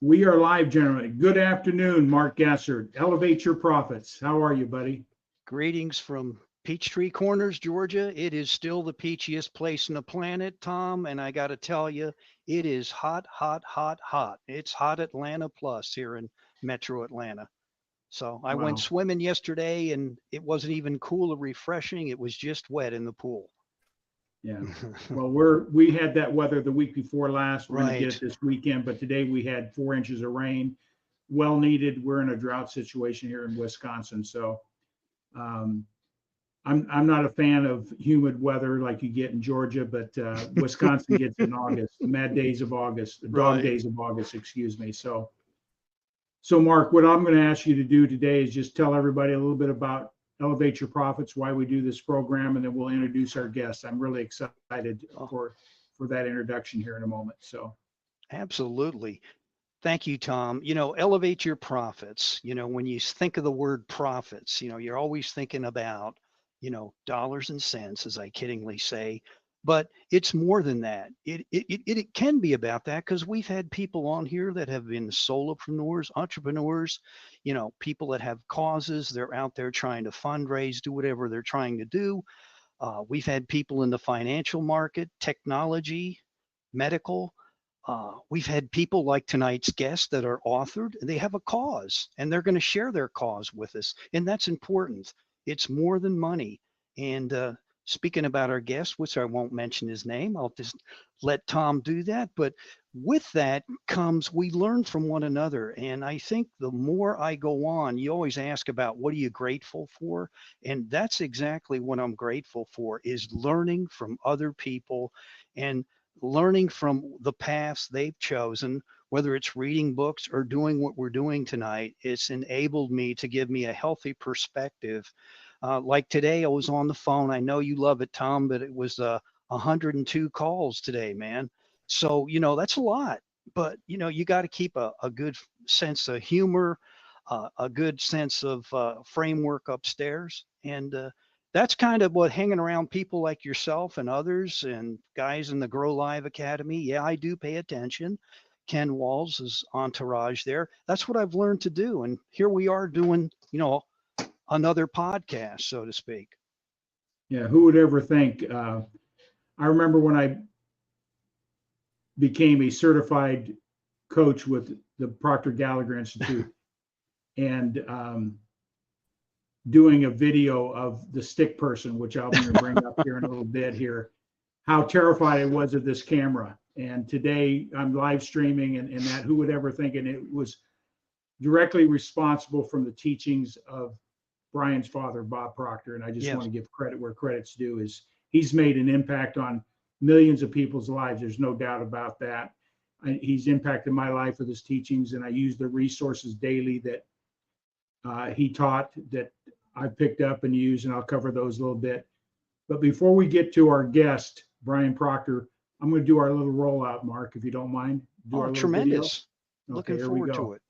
We are live, gentlemen. Good afternoon, Mark Gasser. Elevate your profits. How are you, buddy? Greetings from Peachtree Corners, Georgia. It is still the peachiest place on the planet, Tom. And I got to tell you, it is hot, hot, hot, hot. It's hot Atlanta plus here in Metro Atlanta. So I went Wow. swimming yesterday and it wasn't even cool or refreshing. It was just wet in the pool. Yeah. Well, we had that weather the week before last. We're going to get Right. it this weekend, but today we had 4 inches of rain. Well needed. We're in a drought situation here in Wisconsin, so um, I'm not a fan of humid weather like you get in Georgia, but Wisconsin gets in August, the mad days of August, the dog Right. days of August, excuse me. So Mark, what I'm going to ask you to do today is just tell everybody a little bit about Elevate Your Profits, why we do this program, and then we'll introduce our guests. I'm really excited Oh, for that introduction here in a moment. So absolutely. Thank you, Tom. Elevate your profits. When you think of the word profits, you're always thinking about, dollars and cents, as I kiddingly say, but it's more than that. It can be about that because we've had people on here that have been solopreneurs, entrepreneurs, people that have causes. They're out there trying to fundraise, do whatever they're trying to do. We've had people in the financial market, technology, medical. We've had people like tonight's guests that are authored, and they have a cause, and they're going to share their cause with us, and that's important. It's more than money. And speaking about our guest, which I won't mention his name, I'll just let Tom do that. But with that comes we learn from one another, and I think the more I go on, you always ask about what are you grateful for, and that's exactly what I'm grateful for is learning from other people and learning from the paths they've chosen, whether it's reading books or doing what we're doing tonight. It's enabled me to give me a healthy perspective. Like today, I was on the phone. I know you love it, Tom, but it was 102 calls today, man. So, that's a lot, but, you got to keep a good sense of humor, a good sense of framework upstairs. And that's kind of what hanging around people like yourself and others and guys in the Grow Live Academy. Yeah, I do pay attention. Ken Walls is entourage there. That's what I've learned to do. And here we are doing, another podcast, so to speak. yeah, who would ever think? I remember when I became a certified coach with the Proctor Gallagher Institute and doing a video of the stick person, which I'm going to bring up here in a little bit here, how terrified I was of this camera. And today I'm live streaming and that who would ever think, and it was directly responsible from the teachings of Brian's father, Bob Proctor. And I just want Yes. to give credit where credit's due is he's made an impact on millions of people's lives. There's no doubt about that. He's impacted my life with his teachings, and I use the resources daily that he taught that I picked up and used, and I'll cover those a little bit. But before we get to our guest, Brian Proctor, I'm going to do our little rollout, Mark, if you don't mind. Do Oh, our little video. tremendous. Okay, Looking here we forward go. to it.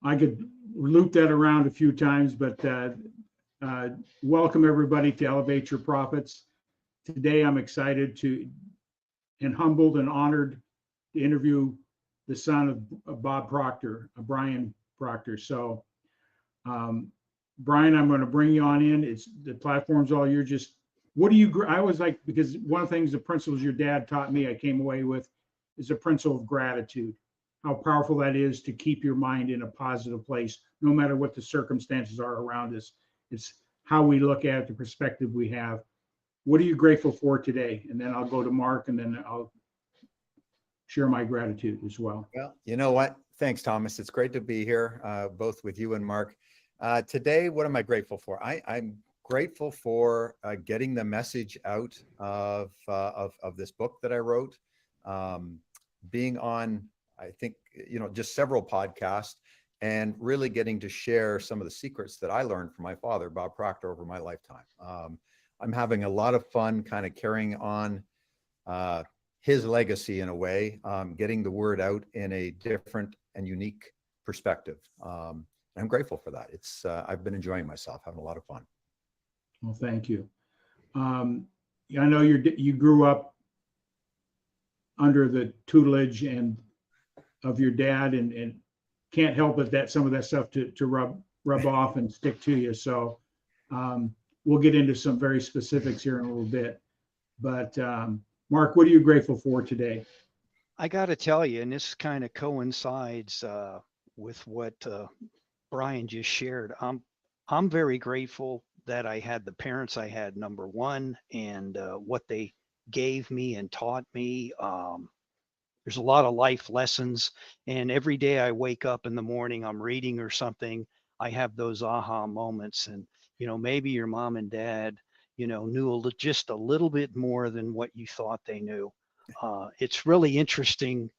I could loop that around a few times, but welcome everybody to Elevate Your Profits. Today, I'm excited to and humbled and honored to interview the son of Bob Proctor, Brian Proctor. So, Brian, I'm going to bring you on in. It's the platform's all yours. Just what do you? I was like, because one of the things, the principles your dad taught me, I came away with, is the principle of gratitude. How powerful that is to keep your mind in a positive place, no matter what the circumstances are around us. It's how we look at it, the perspective we have. What are you grateful for today? And then I'll go to Mark, and then I'll share my gratitude as well. Well, you know what? Thanks, Thomas. It's great to be here, both with you and Mark. Today, what am I grateful for? I'm grateful for getting the message out of this book that I wrote, being on, I think, just several podcasts, and really getting to share some of the secrets that I learned from my father, Bob Proctor, over my lifetime. I'm having a lot of fun kind of carrying on his legacy in a way, getting the word out in a different and unique perspective. I'm grateful for that. I've been enjoying myself, having a lot of fun. Well, thank you. I know you grew up under the tutelage of your dad, and can't help it that some of that stuff to rub off and stick to you. So we'll get into some very specifics here in a little bit. But Mark, what are you grateful for today? I got to tell you, and this kind of coincides with what Brian just shared. I'm very grateful that I had the parents I had, number one, and what they gave me and taught me. There's a lot of life lessons, and every day I wake up in the morning, I'm reading or something, I have those aha moments. And maybe your mom and dad knew just a little bit more than what you thought they knew. It's really interesting.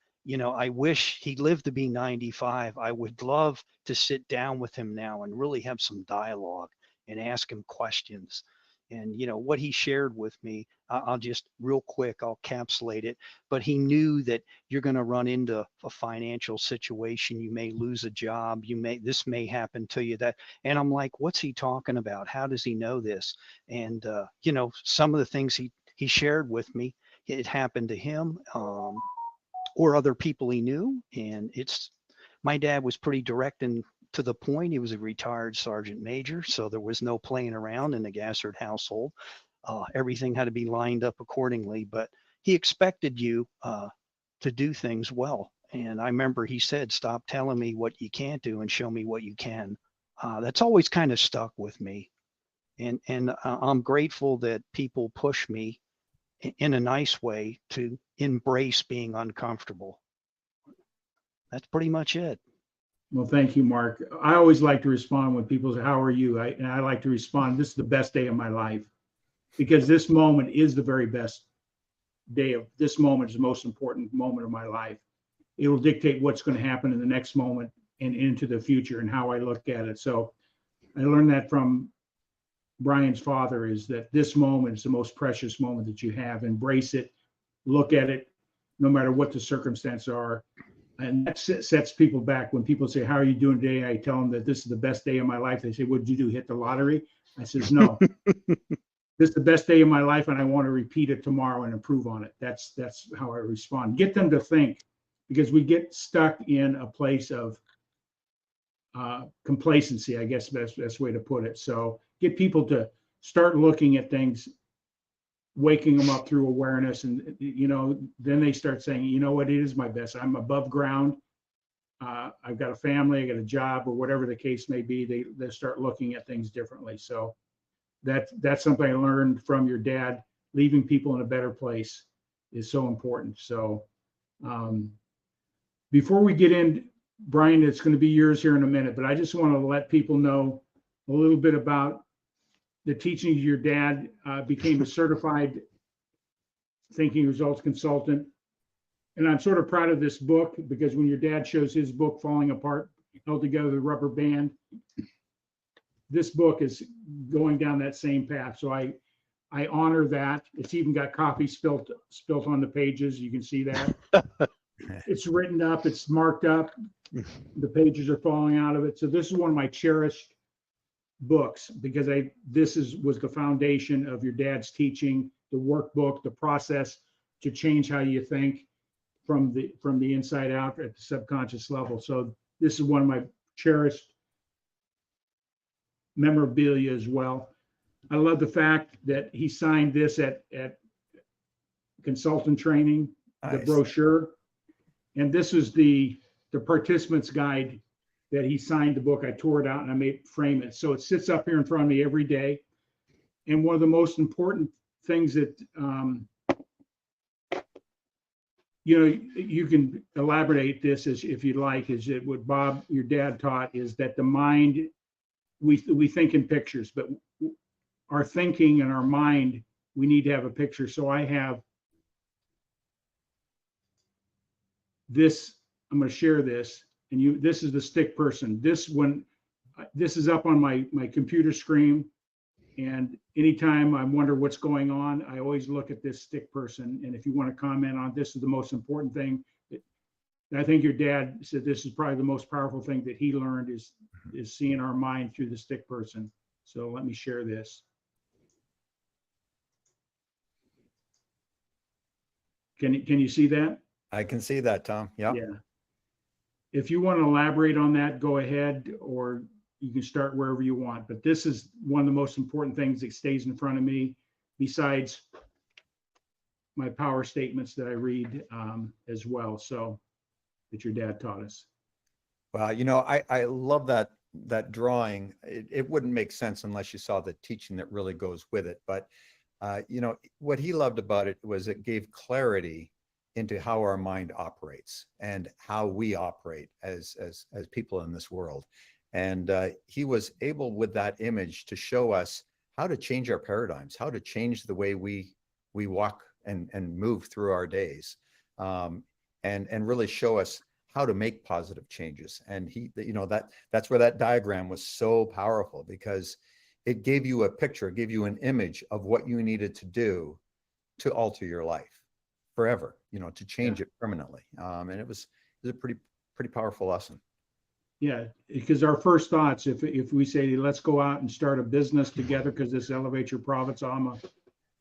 I wish he lived to be 95. I would love to sit down with him now and really have some dialogue and ask him questions. And what he shared with me, I'll just real quick, I'll capsulate it. But he knew that you're going to run into a financial situation. You may lose a job. This may happen to you. And I'm like, what's he talking about? How does he know this? And some of the things he shared with me, it happened to him or other people he knew. And my dad was pretty direct and to the point. He was a retired sergeant major, so there was no playing around in the Gassard household. Everything had to be lined up accordingly, but he expected you to do things well. And I remember he said, stop telling me what you can't do and show me what you can. That's always kind of stuck with me. And I'm grateful that people push me in a nice way to embrace being uncomfortable. That's pretty much it. Well, thank you, Mark. I always like to respond when people say, how are you? And I like to respond, this is the best day of my life, because this moment is the very best day of this moment is the most important moment of my life. It will dictate what's going to happen in the next moment and into the future and how I look at it. So I learned that from Brian's father, is that this moment is the most precious moment that you have. Embrace it, look at it, no matter what the circumstances are. And that sets people back. When people say, how are you doing today? I tell them that this is the best day of my life. They say, what did you do? Hit the lottery? I says, no, this is the best day of my life. And I want to repeat it tomorrow and improve on it. That's how I respond. Get them to think, because we get stuck in a place of complacency, I guess best way to put it. So get people to start looking at things, waking them up through awareness, and then they start saying, you know what, it is my best. I'm above ground. I've got a family, I got a job, or whatever the case may be. They start looking at things differently. So that's something I learned from your dad. Leaving people in a better place is so important. So before we get in, Brian, it's going to be yours here in a minute, but I just want to let people know a little bit about the teachings your dad. Became a certified thinking results consultant. And I'm sort of proud of this book, because when your dad shows his book, Falling Apart, Held Together with a Rubber Band, this book is going down that same path. So I honor that. It's even got coffee spilt on the pages. You can see that. It's written up, it's marked up. The pages are falling out of it. So this is one of my cherished books, because was the foundation of your dad's teaching, the workbook, the process to change how you think from the inside out at the subconscious level. So this is one of my cherished memorabilia as well. I love the fact that he signed this at consultant training, nice. The brochure, and this is the participant's guide that he signed the book. I tore it out and I frame it. So it sits up here in front of me every day. And one of the most important things that, you can elaborate this as if you'd like, is that what Bob, your dad, taught is that the mind, we think in pictures, but our thinking and our mind, we need to have a picture. So I have this, I'm going to share this. and this is the stick person. This is up on my computer screen, and anytime I wonder what's going on, I always look at this stick person. And if you want to comment on this, is the most important thing. I think your dad said this is probably the most powerful thing that he learned is seeing our mind through the stick person. So let me share this. Can you see that? I can see that, Tom. Yeah. Yeah. If you want to elaborate on that, go ahead, or you can start wherever you want. But this is one of the most important things that stays in front of me, besides my power statements that I read as well. So that your dad taught us. Well, I love that drawing. It wouldn't make sense unless you saw the teaching that really goes with it. But what he loved about it was it gave clarity into how our mind operates and how we operate as people in this world. And he was able with that image to show us how to change our paradigms, how to change the way we walk and move through our days, and really show us how to make positive changes. And that's where that diagram was so powerful, because it gave you a picture, it gave you an image of what you needed to do to alter your life forever, to change it permanently. And it was a pretty powerful lesson. Yeah, because our first thoughts, if we say, let's go out and start a business together, because this elevates your profits, I'm an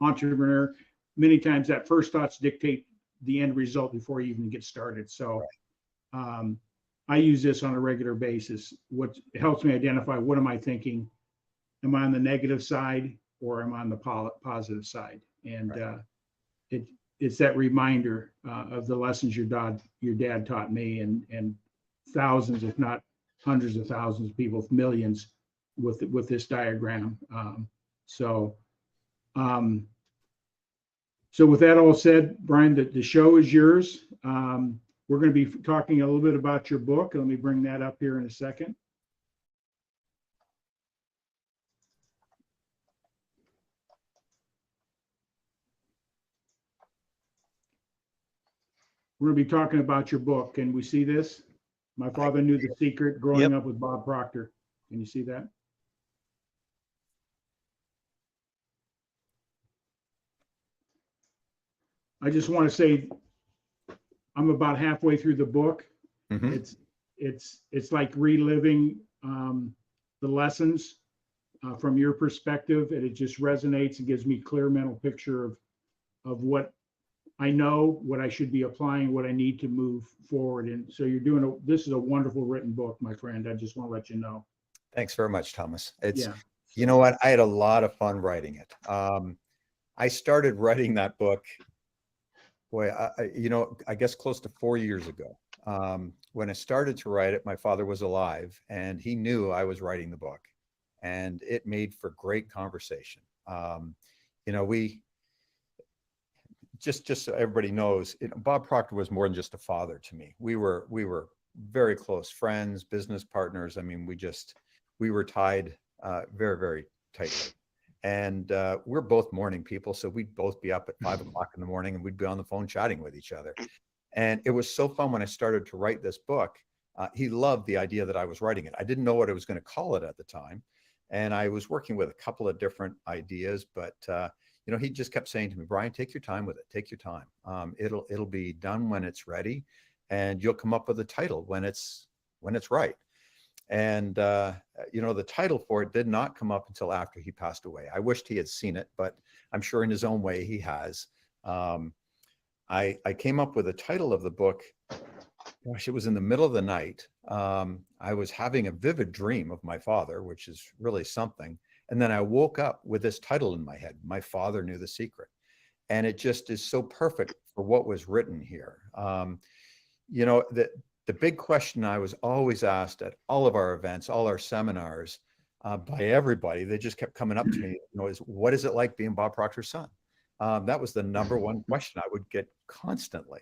entrepreneur, many times that first thoughts dictate the end result before you even get started. So I use this on a regular basis. What helps me identify, what am I thinking? Am I on the negative side, or am I on the positive side? And it's that reminder of the lessons your dad taught me, and thousands, if not hundreds of thousands of people, millions, with this diagram. So with that all said, Brian, the show is yours. We're going to be talking a little bit about your book. Let me bring that up here in a second. We're going to be talking about your book. Can we see this? My Father Knew the Secret, Growing Up with Bob Proctor. Can you see that? I just want to say I'm about halfway through the book. Mm-hmm. It's like reliving the lessons from your perspective, and it just resonates and gives me a clear mental picture of what I know, what I should be applying, what I need to move forward. And so this is a wonderful written book, my friend. I just want to let you know. Thanks very much, Thomas. You know what? I had a lot of fun writing it. I started writing that book, I guess close to 4 years ago. When I started to write it, my father was alive, and he knew I was writing the book, and it made for great conversation. Just so everybody knows, Bob Proctor was more than just a father to me. We were very close friends, business partners. I mean, we were tied very, very tightly. And we're both morning people, so we'd both be up at 5 o'clock in the morning, and we'd be on the phone chatting with each other. And it was so fun when I started to write this book. He loved the idea that I was writing it. I didn't know what I was going to call it at the time, and I was working with a couple of different ideas, but he just kept saying to me, Brian, take your time with it. Take your time. It'll be done when it's ready, and you'll come up with a title when it's right. And the title for it did not come up until after he passed away. I wished he had seen it, but I'm sure in his own way he has. I came up with the title of the book. Gosh, it was in the middle of the night. I was having a vivid dream of my father, which is really something. And then I woke up with this title in my head, My Father Knew the Secret. And it just is so perfect for what was written here. The big question I was always asked at all of our events, all our seminars, by everybody, they just kept coming up to me, is what is it like being Bob Proctor's son? That was the number one question I would get constantly.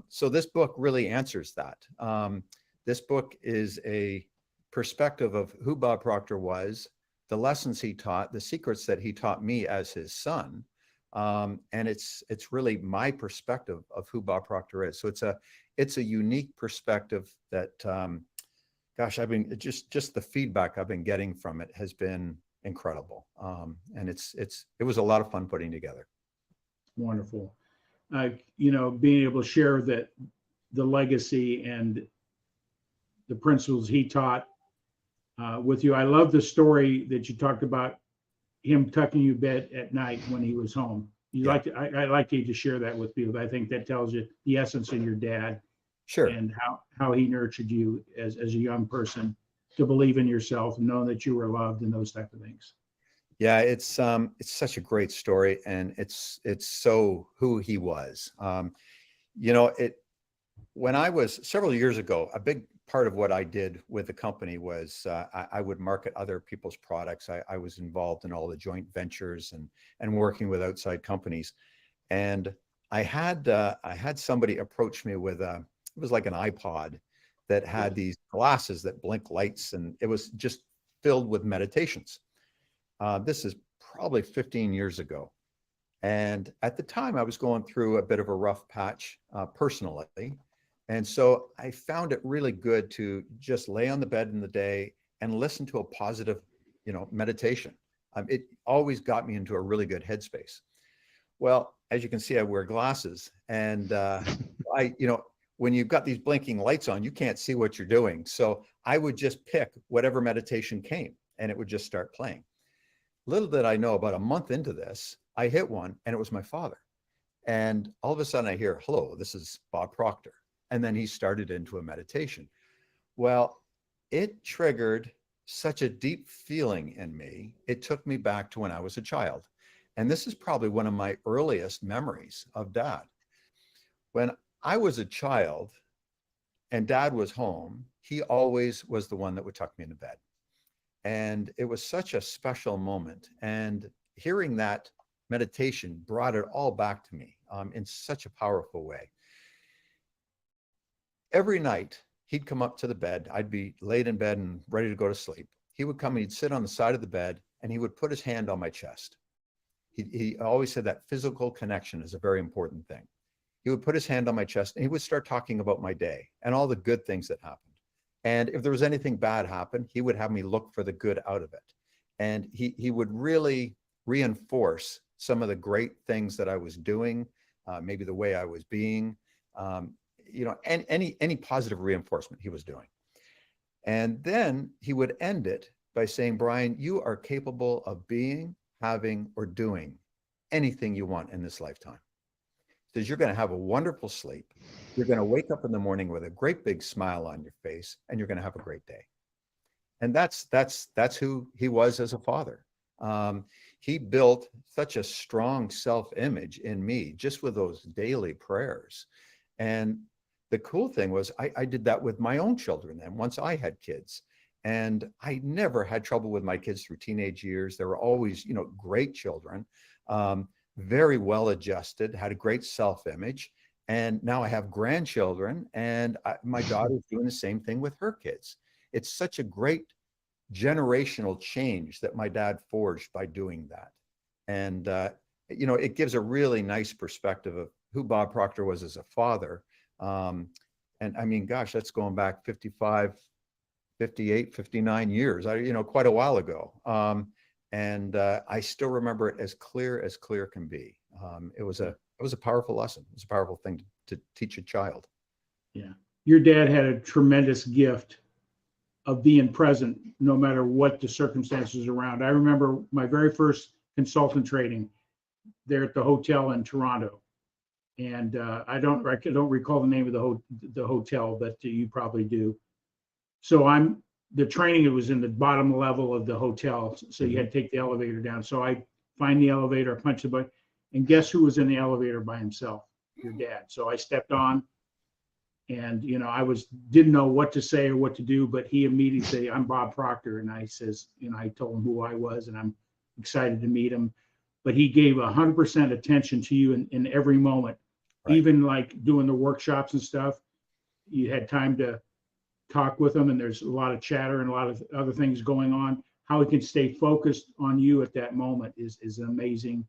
So this book really answers that. This book is a perspective of who Bob Proctor was, the lessons he taught, the secrets that he taught me as his son, And it's really my perspective of who Bob Proctor is. So it's a unique perspective that, gosh, I've been just the feedback I've been getting from it has been incredible. And it was a lot of fun putting together. Wonderful. Being able to share that the legacy and the principles he taught with you. I love the story that you talked about him tucking you bed at night when he was home. I like you to share that with people. I think that tells you the essence of your dad. Sure. And how he nurtured you as a young person to believe in yourself and know that you were loved and those type of things. Yeah, it's such a great story, and it's so who he was. When I was several years ago, a big part of what I did with the company was I would market other people's products. I was involved in all the joint ventures and working with outside companies, and I had somebody approach me with it was like an iPod that had these glasses that blink lights, and it was just filled with meditations. This is probably 15 years ago. And at the time I was going through a bit of a rough patch personally. And so I found it really good to just lay on the bed in the day and listen to a positive, meditation. It always got me into a really good headspace. Well, as you can see, I wear glasses, and when you've got these blinking lights on, you can't see what you're doing. So I would just pick whatever meditation came, and it would just start playing. Little did I know, about a month into this, I hit one, and it was my father. And all of a sudden I hear, "Hello, this is Bob Proctor." And then he started into a meditation. Well, it triggered such a deep feeling in me. It took me back to when I was a child. And this is probably one of my earliest memories of Dad. When I was a child and Dad was home, he always was the one that would tuck me into bed. And it was such a special moment. And hearing that meditation brought it all back to me in such a powerful way. Every night, he'd come up to the bed. I'd be laid in bed and ready to go to sleep. He would come and he'd sit on the side of the bed, and he would put his hand on my chest. He always said that physical connection is a very important thing. He would put his hand on my chest, and he would start talking about my day and all the good things that happened. And if there was anything bad happen, he would have me look for the good out of it. And he would really reinforce some of the great things that I was doing, maybe the way I was being, and any positive reinforcement he was doing. And then he would end it by saying, "Brian, you are capable of being, having, or doing anything you want in this lifetime. Because you're going to have a wonderful sleep. You're going to wake up in the morning with a great big smile on your face, and you're going to have a great day." And that's who he was as a father. He built such a strong self-image in me just with those daily prayers. And the cool thing was I did that with my own children then once I had kids. And I never had trouble with my kids through teenage years. They were always, great children, very well adjusted, had a great self-image. And now I have grandchildren, and my daughter's doing the same thing with her kids. It's such a great generational change that my dad forged by doing that. And, it gives a really nice perspective of who Bob Proctor was as a father. And I mean, gosh, that's going back 55, 58, 59 years, quite a while ago. And I still remember it as clear can be. It was a powerful lesson. It was a powerful thing to teach a child. Yeah. Your dad had a tremendous gift of being present no matter what the circumstances around. I remember my very first consultant training there at the hotel in Toronto. And I don't recall the name of the hotel, but you probably do. So the training, it was in the bottom level of the hotel. So you had to take the elevator down. So I find the elevator, I punch the button, and guess who was in the elevator by himself? Your dad. So I stepped on, and I didn't know what to say or what to do, but he immediately said, "I'm Bob Proctor." And I says, I told him who I was, and I'm excited to meet him. But he gave 100% attention to you in every moment. Right. Even like doing the workshops and stuff, you had time to talk with him, and there's a lot of chatter and a lot of other things going on. How he can stay focused on you at that moment is an amazing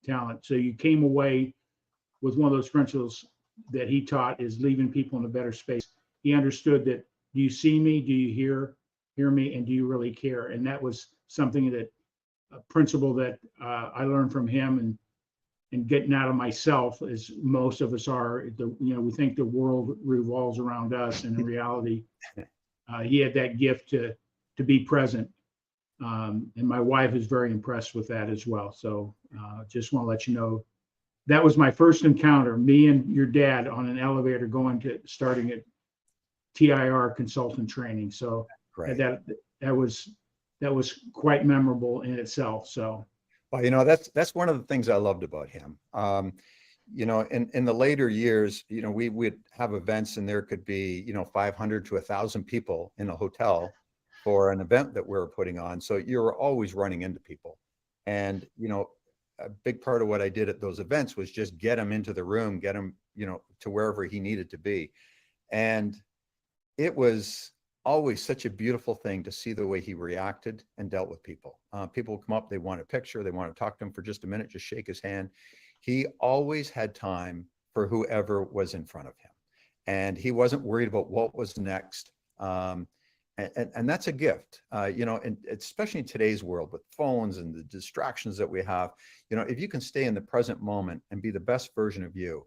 talent. So you came away with one of those principles that he taught is leaving people in a better space. He understood that, do you see me? Do you hear me? And do you really care? And that was something that, a principle that I learned from him, and getting out of myself, as most of us are. We think the world revolves around us, and in reality, he had that gift to be present. And my wife is very impressed with that as well. So just want to let you know, that was my first encounter, me and your dad on an elevator starting at TIR consultant training. So Great. that was quite memorable in itself. So, well, that's one of the things I loved about him. In the later years, we would have events, and there could be 500 to 1,000 people in a hotel for an event that we were putting on. So you're always running into people, and a big part of what I did at those events was just get him into the room, get him to wherever he needed to be. And it was always such a beautiful thing to see the way he reacted and dealt with people. People would come up, they want a picture, they want to talk to him for just a minute, just shake his hand. He always had time for whoever was in front of him, and he wasn't worried about what was next. And that's a gift, and especially in today's world with phones and the distractions that we have. If you can stay in the present moment and be the best version of you,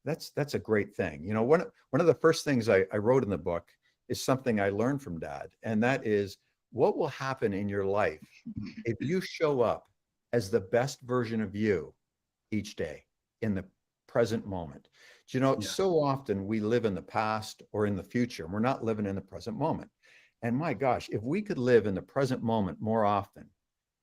that's a great thing. One of the first things I wrote in the book is something I learned from Dad, and that is, what will happen in your life if you show up as the best version of you each day in the present moment. So often we live in the past or in the future, and we're not living in the present moment. And my gosh, if we could live in the present moment more often,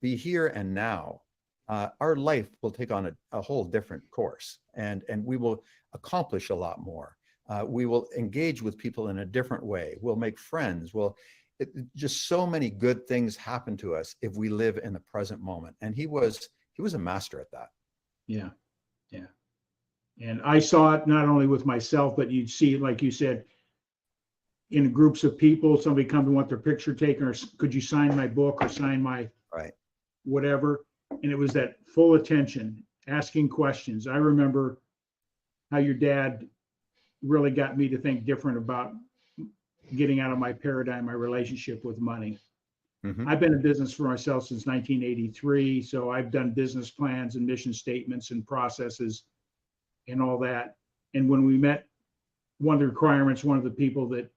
be here and now, our life will take on a whole different course, and we will accomplish a lot more. We will engage with people in a different way. We'll make friends. Just so many good things happen to us if we live in the present moment. And he was a master at that. Yeah. And I saw it not only with myself, but you'd see it, like you said, in groups of people. Somebody come to want their picture taken, or could you sign my book or sign my whatever? And it was that full attention, asking questions. I remember how your dad really got me to think different about getting out of my paradigm, my relationship with money. Mm-hmm. I've been in business for myself since 1983. So I've done business plans and mission statements and processes and all that. And when we met, one of the requirements, one of the people that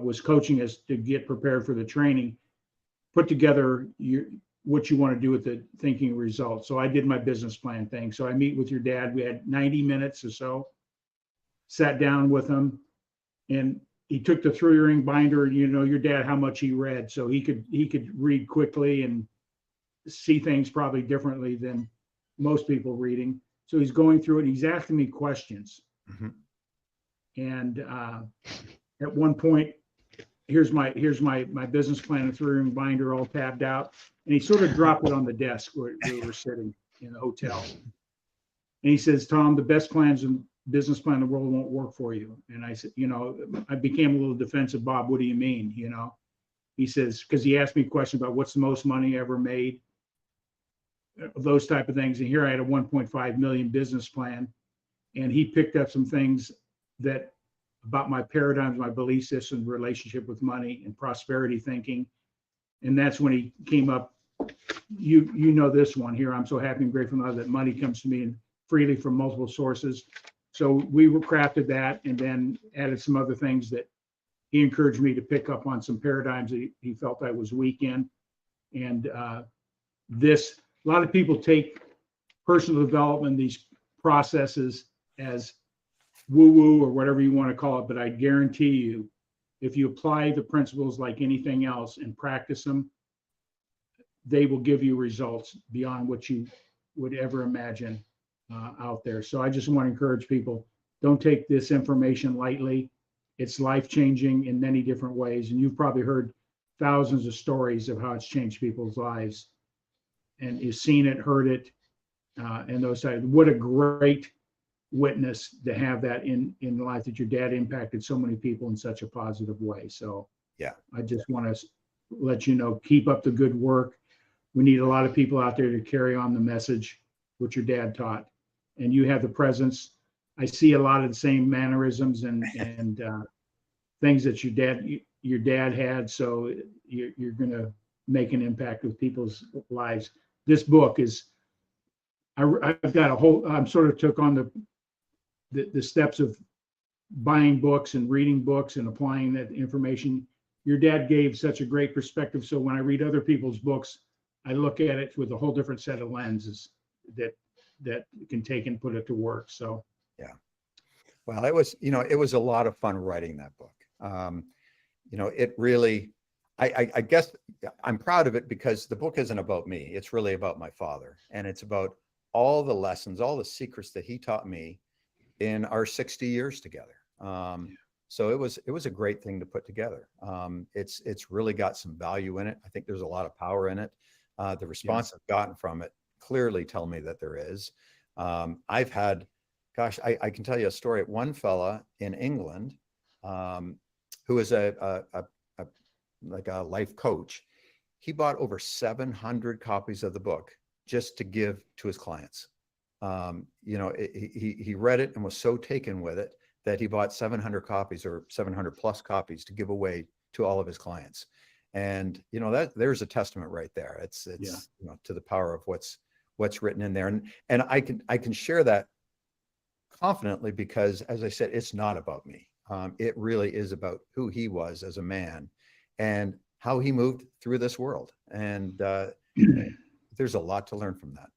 was coaching us to get prepared for the training, put together what you want to do with the thinking results. So I did my business plan thing. So I meet with your dad. We had 90 minutes or so, sat down with him, and he took the 3-ring binder, and your dad, how much he read. So he could read quickly and see things probably differently than most people reading. So he's going through it, and he's asking me questions. Mm-hmm. And at one point, here's my business plan and 3-ring binder all tabbed out. And he sort of dropped it on the desk where we were sitting in the hotel. And he says, Tom, the best plans and business plan in the world won't work for you. And I said, I became a little defensive. Bob, what do you mean? He says, because he asked me a question about what's the most money ever made, those type of things. And here I had a 1.5 million business plan. And he picked up some things that about my paradigms, my belief system, relationship with money and prosperity thinking. And that's when he came up. You know this one here. I'm so happy and grateful now that money comes to me freely from multiple sources. So we crafted that, and then added some other things that he encouraged me to pick up on, some paradigms that he felt I was weak in. And a lot of people take personal development, these processes, as woo-woo or whatever you want to call it. But I guarantee you, if you apply the principles like anything else and practice them, they will give you results beyond what you would ever imagine out there. So I just want to encourage people, don't take this information lightly. It's life-changing in many different ways. And you've probably heard thousands of stories of how it's changed people's lives. And you've seen it, heard it, and those types. What a great witness to have that in the life, that your dad impacted so many people in such a positive way. So yeah, I just want to let you know, keep up the good work. we need a lot of people out there to carry on the message, what your dad taught. And you have the presence. I see a lot of the same mannerisms and things that your dad had. So you're going to make an impact with people's lives. This book is, I've got a whole, I'm sort of took on the steps of buying books and reading books and applying that information. Your dad gave such a great perspective. So when I read other people's books, I look at it with a whole different set of lenses that can take and put it to work. So yeah. Well, it was a lot of fun writing that book. It really, I guess I'm proud of it because the book isn't about me. It's really about my father, and it's about all the lessons, all the secrets that he taught me in our 60 years together. So it was a great thing to put together. It's really got some value in it. I think there's a lot of power in it. The response I've gotten from it clearly tell me that there is. I've had, gosh, I can tell you a story. One fella in England, who is like a life coach, he bought over 700 copies of the book just to give to his clients. He read it and was so taken with it that he bought 700 copies or 700 plus copies to give away to all of his clients. And that there's a testament right there. It's to the power of what's written in there. And I can share that confidently because, as I said, it's not about me. It really is about who he was as a man and how he moved through this world. And there's a lot to learn from that.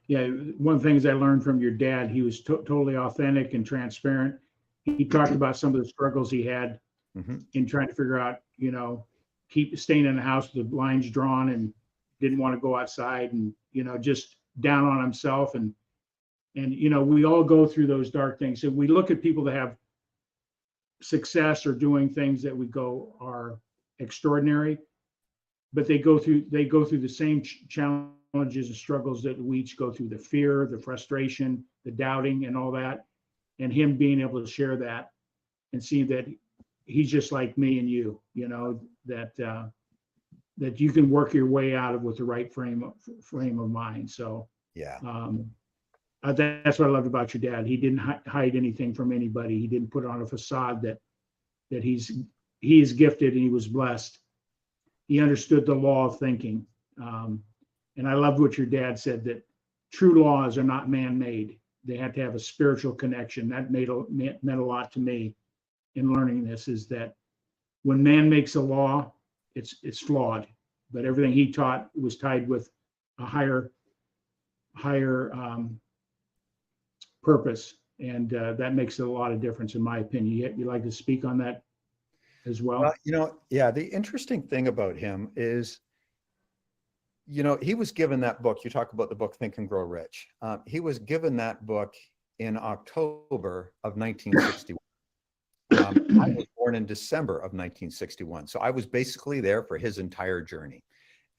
Yeah, one of the things I learned from your dad, he was totally authentic and transparent. He talked about some of the struggles he had in trying to figure out, keep staying in the house with the blinds drawn and didn't want to go outside and, just down on himself. And we all go through those dark things. So we look at people that have success or doing things that we go are extraordinary, but they go through the same challenges and struggles that we each go through, the fear, the frustration, the doubting and all that. And him being able to share that and see that he's just like me and you, that you can work your way out of with the right frame of mind. So yeah, that's what I loved about your dad. He didn't hide anything from anybody. He didn't put on a facade that he is gifted and he was blessed. He understood the law of thinking. And I loved what your dad said, that true laws are not man-made. They have to have a spiritual connection. That meant a lot to me in learning this, is that when man makes a law, it's flawed. But everything he taught was tied with a higher purpose. And that makes a lot of difference, in my opinion. You like to speak on that as well? The interesting thing about him is, he was given that book. You talk about the book, Think and Grow Rich. He was given that book in October of 1961. I was born in December of 1961. So I was basically there for his entire journey.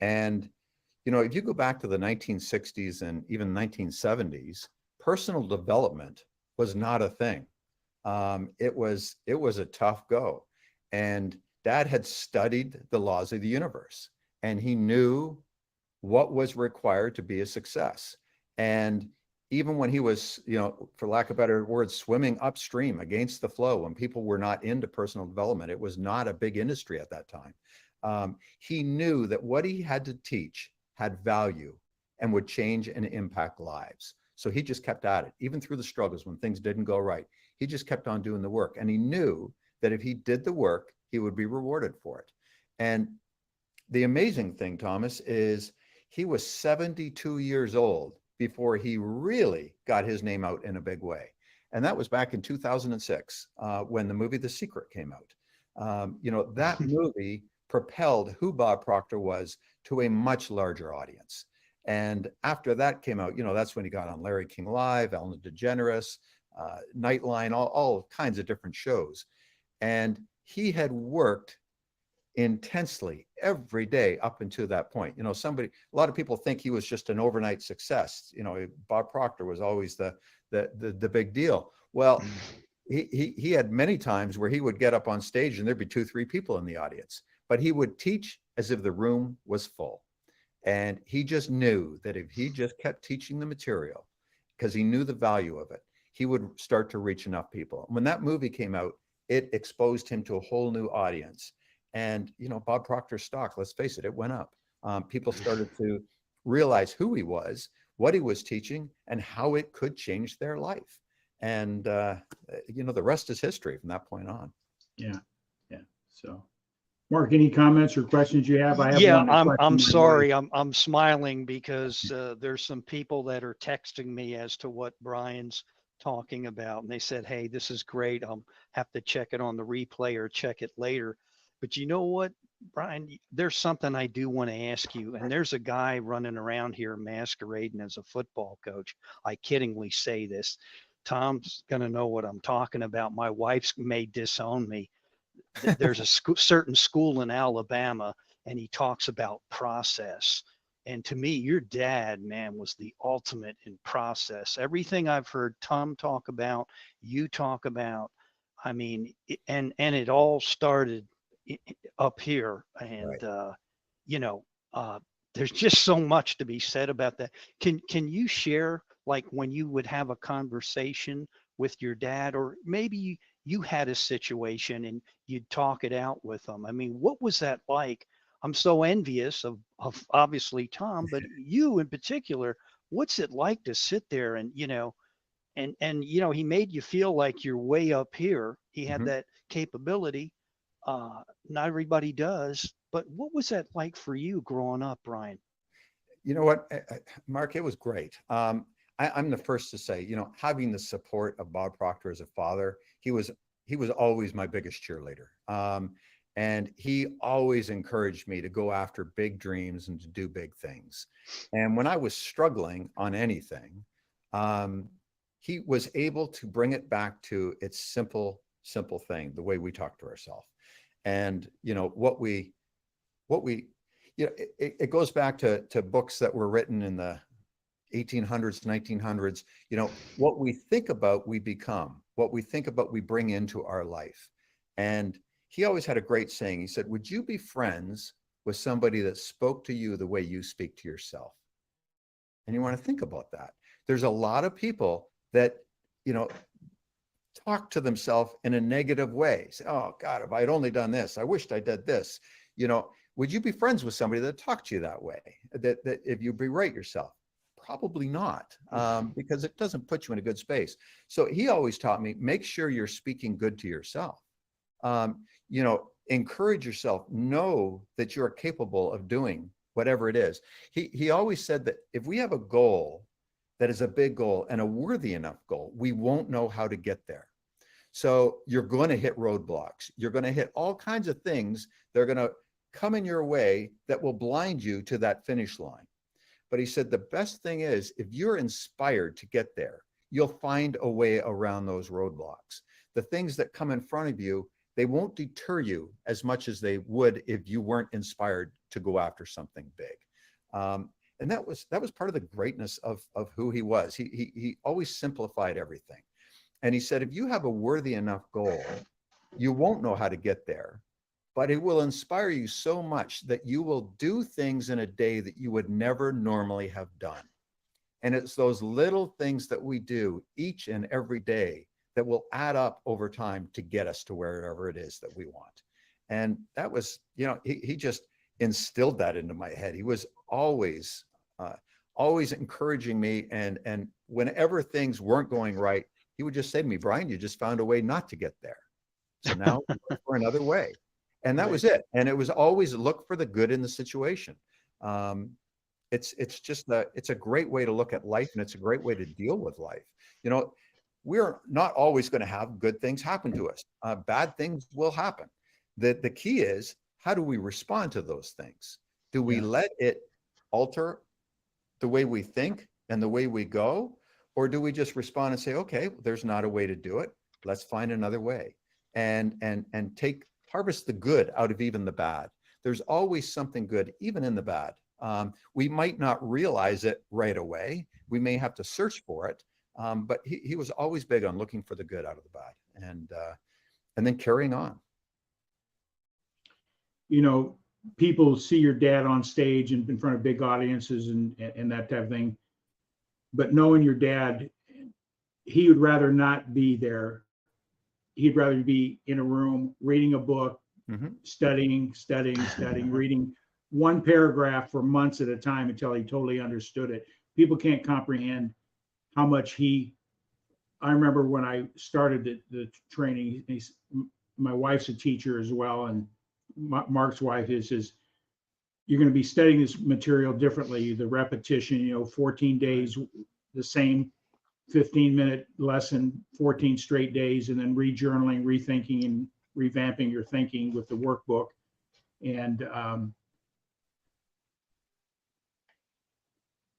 And, if you go back to the 1960s and even 1970s, personal development was not a thing. It was a tough go. And Dad had studied the laws of the universe, and he knew what was required to be a success. And even when he was, for lack of better words, swimming upstream against the flow, when people were not into personal development, it was not a big industry at that time. He knew that what he had to teach had value and would change and impact lives. So he just kept at it, even through the struggles when things didn't go right. He just kept on doing the work. And he knew that if he did the work, he would be rewarded for it. And the amazing thing, Thomas, is he was 72 years old before he really got his name out in a big way. And that was back in 2006 when the movie The Secret came out. That movie propelled who Bob Proctor was to a much larger audience. And after that came out, that's when he got on Larry King Live, Ellen DeGeneres, Nightline, all kinds of different shows. And he had worked intensely every day up until that point. A lot of people think he was just an overnight success. Bob Proctor was always the big deal. Well, he had many times where he would get up on stage and there'd be 2-3 people in the audience, but he would teach as if the room was full. And he just knew that if he just kept teaching the material, because he knew the value of it, he would start to reach enough people. When that movie came out, it exposed him to a whole new audience. And, you know, Bob Proctor's stock, let's face it, it went up. People started to realize who he was, what he was teaching, and how it could change their life. And, you know, the rest is history from that point on. Yeah. Yeah. So, Mark, any comments or questions you have? I have Yeah, one I'm question, by the way. sorry. I'm smiling because there's some people that are texting me as to what Brian's talking about, and they said, "Hey, this is great. I'll have to check it on the replay or check it later." But you know what, Brian? There's something I do want to ask you. And there's a guy running around here masquerading as a football coach. I kiddingly say this. Tom's gonna know what I'm talking about. My wife's may disown me. There's a certain school in Alabama, and he talks about process. And to me, your dad, man, was the ultimate in process. Everything I've heard Tom talk about, you talk about, I mean, and it all started up here. And Right. you know, there's just so much to be said about that. Can you share, like, when you would have a conversation with your dad, or maybe you had a situation and you'd talk it out with them? I mean, what was that like? I'm so envious of obviously Tom, but you in particular. What's it like to sit there and, you know, and you know, he made you feel like you're way up here. He had Mhm. that capability. Not everybody does, but what was that like for you growing up, Brian? You know what, Mark, it was great. I'm the first to say, you know, having the support of Bob Proctor as a father, he was always my biggest cheerleader. And he always encouraged me to go after big dreams and to do big things. And when I was struggling on anything, um, he was able to bring it back to its simple thing, the way we talk to ourselves. And, you know, what we you know, it goes back to books that were written in the 1800s, 1900s. You know, what we think about, we become. What we think about, we bring into our life. And he always had a great saying. He said, would you be friends with somebody that spoke to you the way you speak to yourself? And you want to think about that. There's a lot of people that, you know, talk to themselves in a negative way. Say, oh God, if I'd only done this, I wished I did this. You know, would you be friends with somebody that talked to you that way? That if you berate yourself? Probably not, because it doesn't put you in a good space. So he always taught me, make sure you're speaking good to yourself. You know, encourage yourself, know that you're capable of doing whatever it is. He always said that if we have a goal that is a big goal and a worthy enough goal, we won't know how to get there. So you're going to hit roadblocks. You're going to hit all kinds of things that are going to come in your way that will blind you to that finish line. But he said the best thing is, if you're inspired to get there, you'll find a way around those roadblocks. The things that come in front of you, they won't deter you as much as they would if you weren't inspired to go after something big. And that was part of the greatness of who he was. He always simplified everything. And he said, if you have a worthy enough goal, you won't know how to get there, but it will inspire you so much that you will do things in a day that you would never normally have done. And it's those little things that we do each and every day that will add up over time to get us to wherever it is that we want. And that was, you know, he just instilled that into my head. He was always, always encouraging me. And whenever things weren't going right, he would just say to me, Brian, you just found a way not to get there. So now look for another way. And that was it. And it was always look for the good in the situation. It's just it's a great way to look at life, and it's a great way to deal with life. You know, we're not always going to have good things happen to us. Bad things will happen. The key is, how do we respond to those things? Do we let it alter the way we think and the way we go? Or do we just respond and say, okay, there's not a way to do it. Let's find another way, and harvest the good out of even the bad. There's always something good, even in the bad. We might not realize it right away. We may have to search for it. But he was always big on looking for the good out of the bad, and then carrying on. You know, people see your dad on stage and in front of big audiences and that type of thing. But knowing your dad, he would rather not be there. He'd rather be in a room reading a book, studying, reading one paragraph for months at a time until he totally understood it. People can't comprehend how much I remember when I started the training, my wife's a teacher as well, and Mark's wife is you're going to be studying this material differently, the repetition, 14 days, the same 15-minute lesson, 14 straight days, and then rejournaling, rethinking, and revamping your thinking with the workbook. And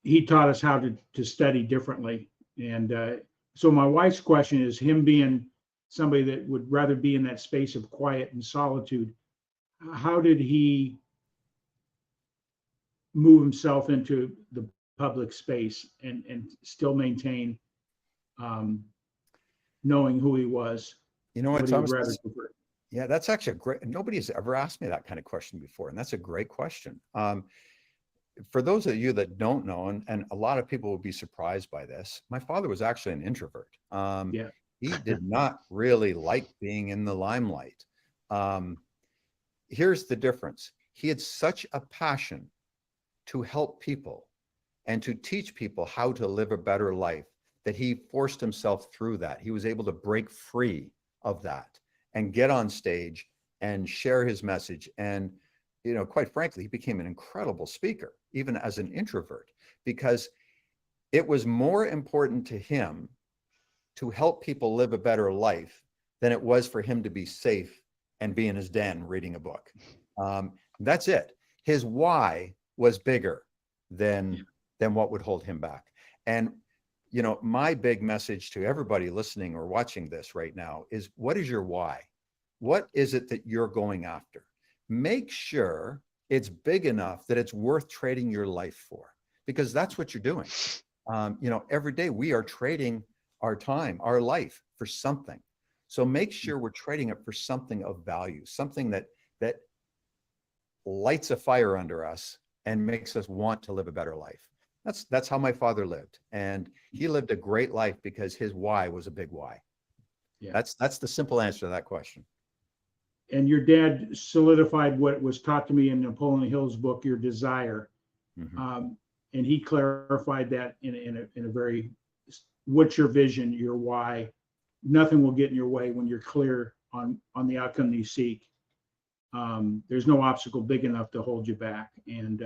he taught us how to study differently. And so my wife's question is, him being somebody that would rather be in that space of quiet and solitude, how did he move himself into the public space and still maintain knowing who he was? You know what, Thomas? Yeah, that's actually a great, nobody's ever asked me that kind of question before. And that's a great question. For those of you that don't know, and a lot of people will be surprised by this, my father was actually an introvert. He did not really like being in the limelight. Here's the difference. He had such a passion to help people and to teach people how to live a better life that he forced himself through that. He was able to break free of that and get on stage and share his message. And, quite frankly, he became an incredible speaker, even as an introvert, because it was more important to him to help people live a better life than it was for him to be safe and be in his den reading a book. That's it. His why was bigger than what would hold him back. And, my big message to everybody listening or watching this right now is, what is your why? What is it that you're going after? Make sure it's big enough that it's worth trading your life for, because that's what you're doing. Every day we are trading our time, our life for something. So make sure we're trading it for something of value, something that lights a fire under us and makes us want to live a better life. That's how my father lived. And he lived a great life because his why was a big why. Yeah. That's the simple answer to that question. And your dad solidified what was taught to me in Napoleon Hill's book, Your Desire. And he clarified that in a very, what's your vision, your why? Nothing will get in your way when you're clear on the outcome you seek. There's no obstacle big enough to hold you back. And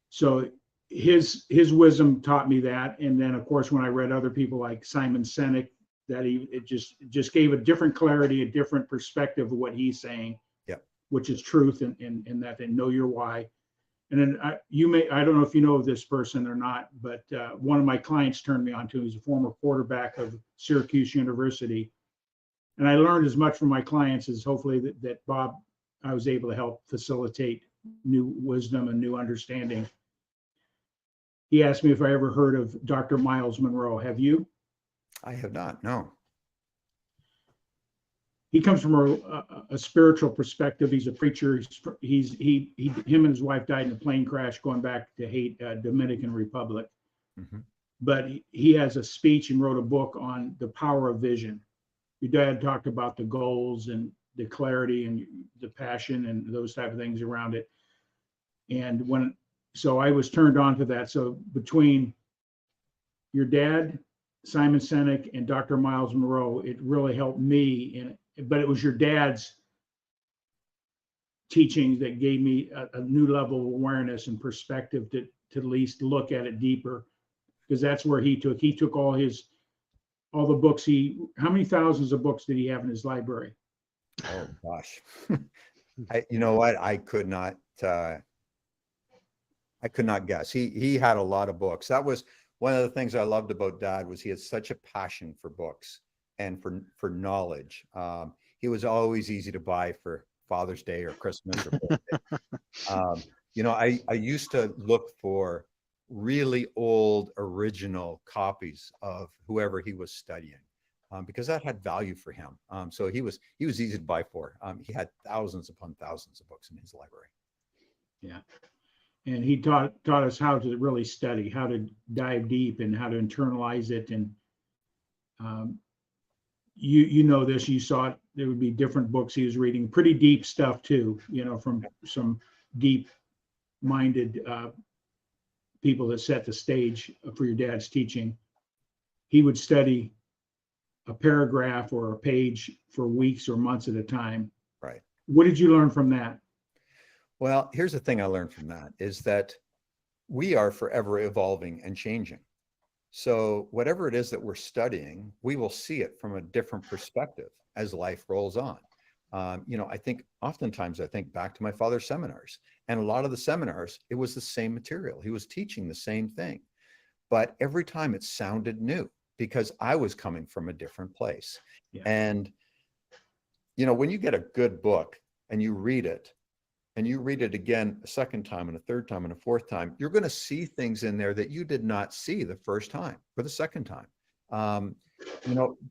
so his wisdom taught me that. And then, of course, when I read other people like Simon Sinek, that it just gave a different clarity, a different perspective of what he's saying, which is truth, and that they know your why. And then I don't know if you know of this person or not, but one of my clients turned me on to him. He's a former quarterback of Syracuse University. And I learned as much from my clients as hopefully that Bob, I was able to help facilitate new wisdom and new understanding. He asked me if I ever heard of Dr. Miles Monroe. Have you? I have not, no. He comes from a spiritual perspective. He's a preacher. Him and his wife died in a plane crash going back to Dominican Republic. But he has a speech and wrote a book on the power of vision. Your dad talked about the goals and the clarity and the passion and those type of things around it. And so I was turned on to that. So between your dad, Simon Sinek, and Dr. Miles Monroe, it really helped me. But it was your dad's teachings that gave me a new level of awareness and perspective to at least look at it deeper, because that's where he took all the books. How many thousands of books did he have in his library? Oh gosh. You know what? I could not guess. He had a lot of books. That was one of the things I loved about Dad, was he had such a passion for books and for knowledge. He was always easy to buy for Father's Day or Christmas or birthday. I used to look for really old original copies of whoever he was studying. because that had value for him. So he was easy to buy for. He had thousands upon thousands of books in his library. Yeah. And he taught us how to really study, how to dive deep and how to internalize it. And you know this, you saw it, there would be different books he was reading, pretty deep stuff too, from some deep minded people that set the stage for your dad's teaching. He would study a paragraph or a page for weeks or months at a time. Right. What did you learn from that? Well, here's the thing I learned from that is that we are forever evolving and changing. So whatever it is that we're studying, we will see it from a different perspective as life rolls on. I think oftentimes I think back to my father's seminars, and a lot of the seminars, it was the same material. He was teaching the same thing, but every time it sounded new because I was coming from a different place. Yeah. And, when you get a good book and you read it, and you read it again a second time and a third time and a fourth time, you're going to see things in there that you did not see the first time or the second time,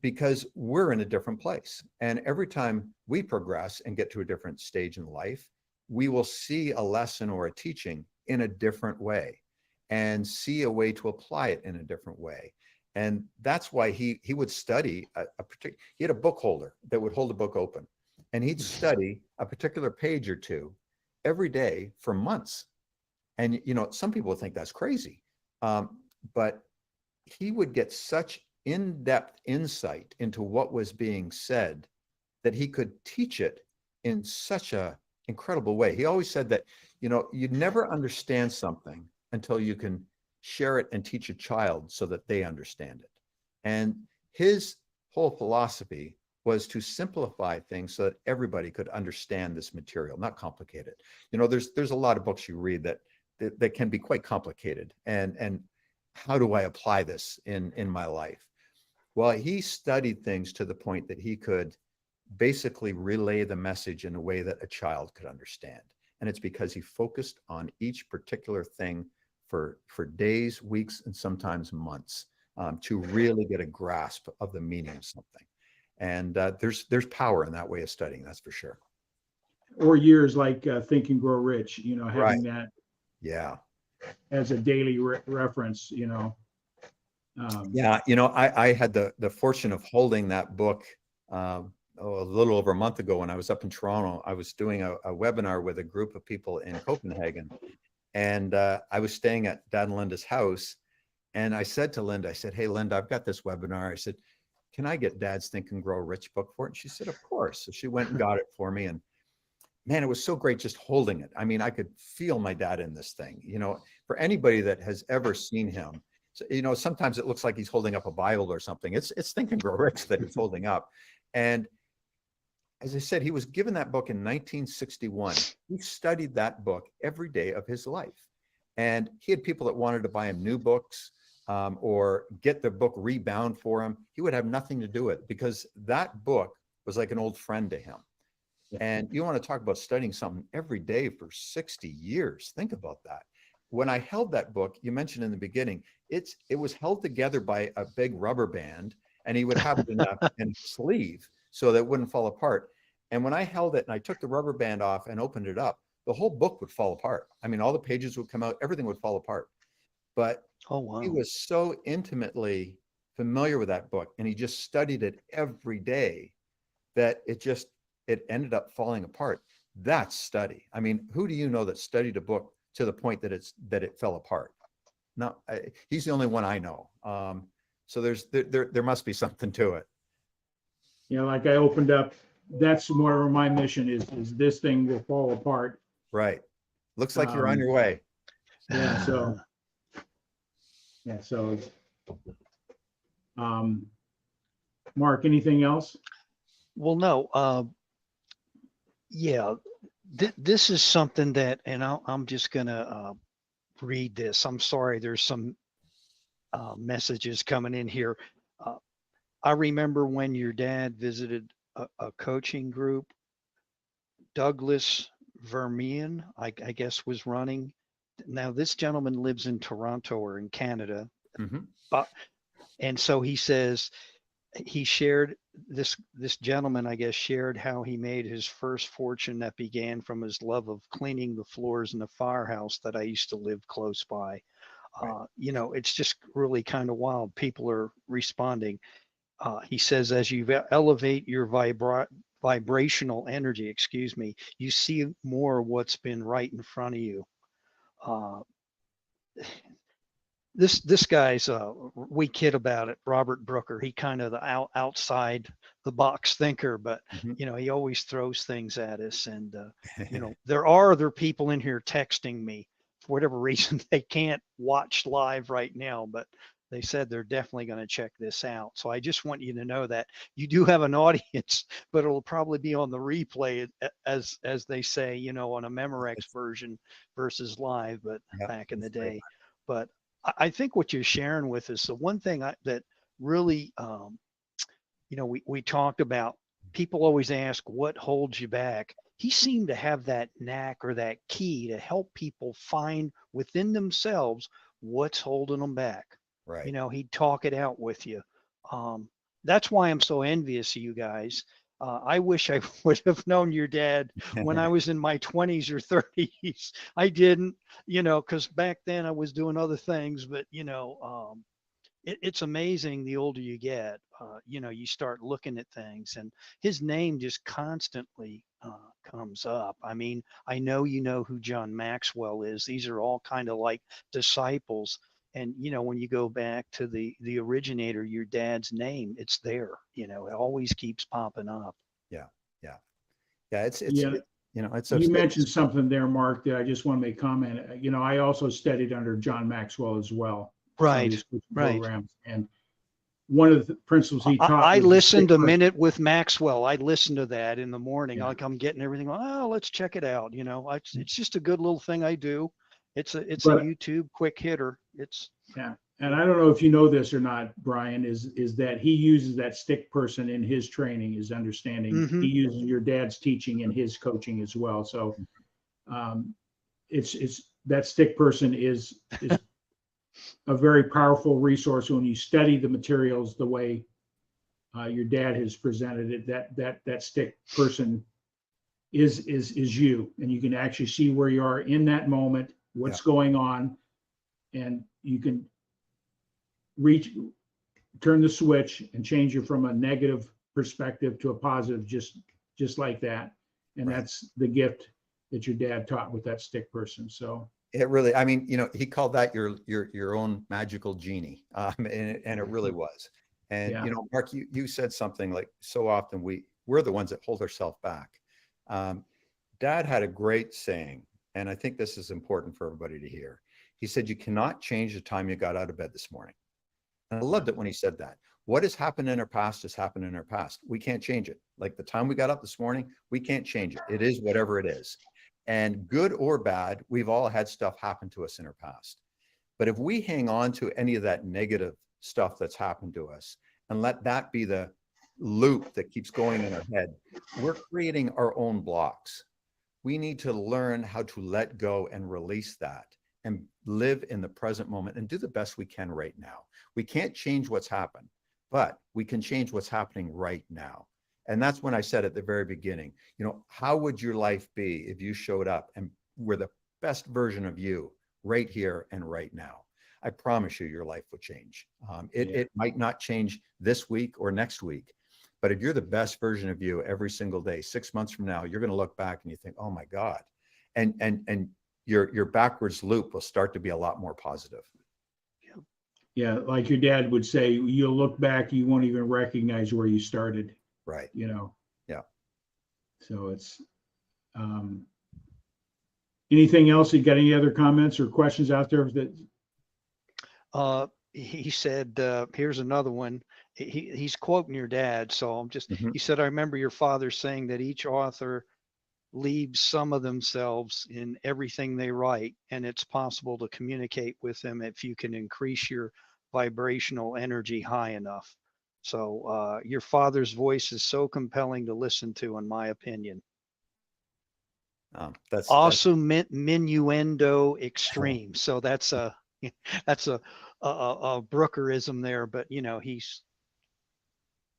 because we're in a different place. And every time we progress and get to a different stage in life, we will see a lesson or a teaching in a different way and see a way to apply it in a different way. And that's why he would study he had a book holder that would hold a book open, and he'd study a particular page or two every day for months. And, some people think that's crazy. But he would get such in-depth insight into what was being said that he could teach it in such a incredible way. He always said that, you never understand something until you can share it and teach a child so that they understand it. And his whole philosophy was to simplify things so that everybody could understand this material, not complicate it. There's a lot of books you read that can be quite complicated. And how do I apply this in my life? Well, he studied things to the point that he could basically relay the message in a way that a child could understand. And it's because he focused on each particular thing for days, weeks, and sometimes months to really get a grasp of the meaning of something. And there's power in that way of studying, that's for sure. Or years like Think and Grow Rich, having Right. that Yeah. as a daily reference, Yeah. I had the fortune of holding that book a little over a month ago when I was up in Toronto. I was doing a webinar with a group of people in Copenhagen. And I was staying at Dad and Linda's house. And I said to Linda, I said, "Hey, Linda, I've got this webinar." I said, "Can I get Dad's Think and Grow Rich book for it?" And she said, "Of course." So she went and got it for me. And man, it was so great just holding it. I mean, I could feel my dad in this thing. For anybody that has ever seen him, so, sometimes it looks like he's holding up a Bible or something. It's Think and Grow Rich that he's holding up. And as I said, he was given that book in 1961. He studied that book every day of his life. And he had people that wanted to buy him new books or get the book rebound for him. He would have nothing to do with it because that book was like an old friend to him. And you want to talk about studying something every day for 60 years. Think about that. When I held that book, you mentioned in the beginning, it was held together by a big rubber band, and he would have it in a sleeve so that it wouldn't fall apart. And when I held it and I took the rubber band off and opened it up, the whole book would fall apart. I mean, all the pages would come out, everything would fall apart. But he was so intimately familiar with that book, and he just studied it every day that it ended up falling apart. That's study. I mean, who do you know that studied a book to the point that it fell apart? No, he's the only one I know. So there must be something to it. Like I opened up, that's more of my mission is this thing will fall apart. Right. Looks like you're on your way. Yeah. So, Mark, anything else? Well, no. Yeah, this is something that, and I'm just gonna read this. I'm sorry, there's some messages coming in here. I remember when your dad visited a coaching group, Douglas Vermean, I guess, was running. Now, this gentleman lives in Toronto or in Canada. Mm-hmm. And so he says he shared this gentleman, I guess, shared how he made his first fortune that began from his love of cleaning the floors in the firehouse that I used to live close by. Right. You know, it's just really kind of wild. People are responding. He says, as you elevate your vibrational energy, excuse me, you see more of what's been right in front of you. Uh, this guy's we kid about it, Robert Brooker. He kind of the outside the box thinker, but Mhm. you know, he always throws things at us. And you know, there are other people in here texting me for whatever reason. They can't watch live right now, but they said they're definitely going to check this out. So I just want you to know that you do have an audience, but it'll probably be on the replay, as they say, you know, on a Memorex version versus live, but Yeah, back in the that's great. day. But I think what you're sharing with us, the one thing that really, you know, we talked about, people always ask what holds you back. He seemed to have that knack or that key to help people find within themselves what's holding them back. Right. You know, he'd talk it out with you. That's why I'm so envious of you guys. I wish I would have known your dad when I was in my 20s or 30s. I didn't, you know, because back then I was doing other things. But, you know, it's amazing the older you get, you know, you start looking at things, and his name just constantly comes up. I mean, I know you know who John Maxwell is. These are all kind of like disciples. And, you know, when you go back to the originator, your dad's name, it's there, you know, it always keeps popping up. Yeah. Yeah. Yeah. Yeah, You know, it's, you mentioned something there, Mark, that I just want to make comment. You know, I also studied under John Maxwell as well, some of Right, his right. programs. And one of the principles he taught I was the listened stick a person. minute with Maxwell. I listened to that in the morning. Yeah. Like I'm getting everything. Oh, let's check it out. You know, it's just a good little thing I do. It's a But YouTube quick hitter. It's yeah, and I don't know if you know this or not, Brian, is that he uses that stick person in his training, his understanding. mm-hmm. He uses your dad's teaching in his coaching as well. So um, it's that stick person is a very powerful resource when you study the materials the way your dad has presented it. That stick person is you, and you can actually see where you are in that moment, what's going on, and you can turn the switch and change it from a negative perspective to a positive, just like that. And Right. that's the gift that your dad taught with that stick person. So It really, I mean, you know, he called that your own magical genie, and it really was. And yeah, you know, Mark, you said something like, so often we're the ones that hold ourselves back. Dad had a great saying, and I think this is important for everybody to hear. He said, "You cannot change the time you got out of bed this morning." And I loved it when he said that. What has happened in our past has happened in our past. We can't change it. Like the time we got up this morning, we can't change it. It is whatever it is. And good or bad, we've all had stuff happen to us in our past. But if we hang on to any of that negative stuff that's happened to us and let that be the loop that keeps going in our head, we're creating our own blocks. We need to learn how to let go and release that and live in the present moment and do the best we can right now. We can't change what's happened, but we can change what's happening right now. And that's when I said at the very beginning, you know, how would your life be if you showed up and were the best version of you right here and right now? I promise you, your life would change. It might not change this week or next week, but if you're the best version of you every single day, 6 months from now, you're going to look back and you think, oh my God. And your backwards loop will start to be a lot more positive. yeah, like your dad would say, you'll look back, you won't even recognize where you started. Right. You know. Yeah. So it's anything else? You got any other comments or questions out there that he said, here's another one. He's quoting your dad. So I'm just, Mhm. he said, I remember your father saying that each author leaves some of themselves in everything they write, and it's possible to communicate with them if you can increase your vibrational energy high enough. So your father's voice is so compelling to listen to, in my opinion. That's Also minuendo extreme. So that's a that's a Brookerism there, but you know, he's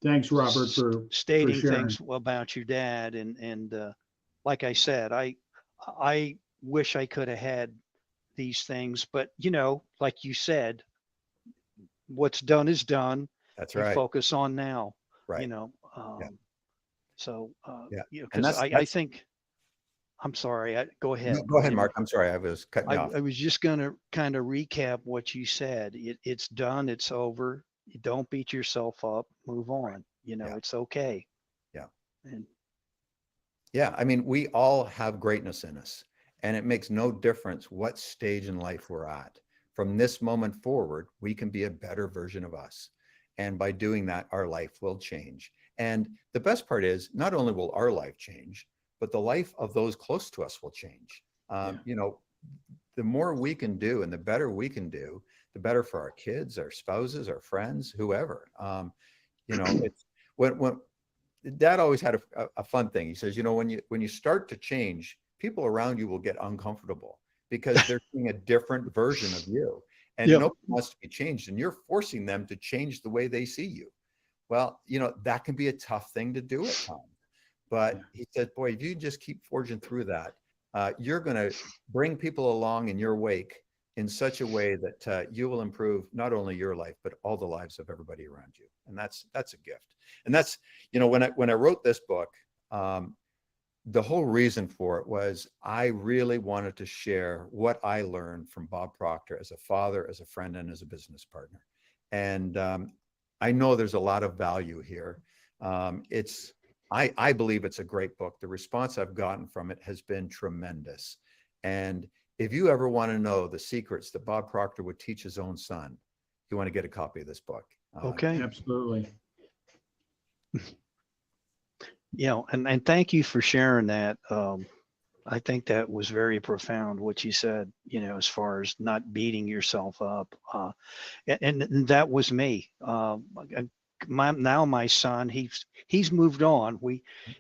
Thanks, Robert, for stating sharing. things about your dad. And like I said, I wish I could have had these things, but like you said, what's done is done. That's You right. focus on now, Right. you know. Yeah. So, Yeah. And because I that's think, I'm sorry, go no, ahead. go ahead, Mark. I'm sorry. I was cutting you off. I was just going to kind of recap what you said. It's done. It's over. You don't beat yourself up. Move on. Yeah. It's okay. Yeah. And Yeah. I mean, we all have greatness in us, and it makes no difference what stage in life we're at. From this moment forward, we can be a better version of us. And by doing that, our life will change. And the best part is, not only will our life change, but the life of those close to us will change. The more we can do and the better we can do, the better for our kids, our spouses, our friends, whoever. It's when Dad always had a fun thing. He says, when you start to change, people around you will get uncomfortable because they're seeing a different version of you, and Yep. nobody wants to be changed, and you're forcing them to change the way they see you. Well, that can be a tough thing to do at times. But he said, boy, if you just keep forging through that, you're going to bring people along in your wake in such a way that you will improve not only your life, but all the lives of everybody around you. And that's a gift. And that's, when I wrote this book, the whole reason for it was I really wanted to share what I learned from Bob Proctor as a father, as a friend, and as a business partner. And I know there's a lot of value here. I believe it's a great book. The response I've gotten from it has been tremendous. And if you ever want to know the secrets that Bob Proctor would teach his own son, you want to get a copy of this book. okay. Absolutely. And thank you for sharing that. I think that was very profound what you said, as far as not beating yourself up. And that was me. My son, he's moved on.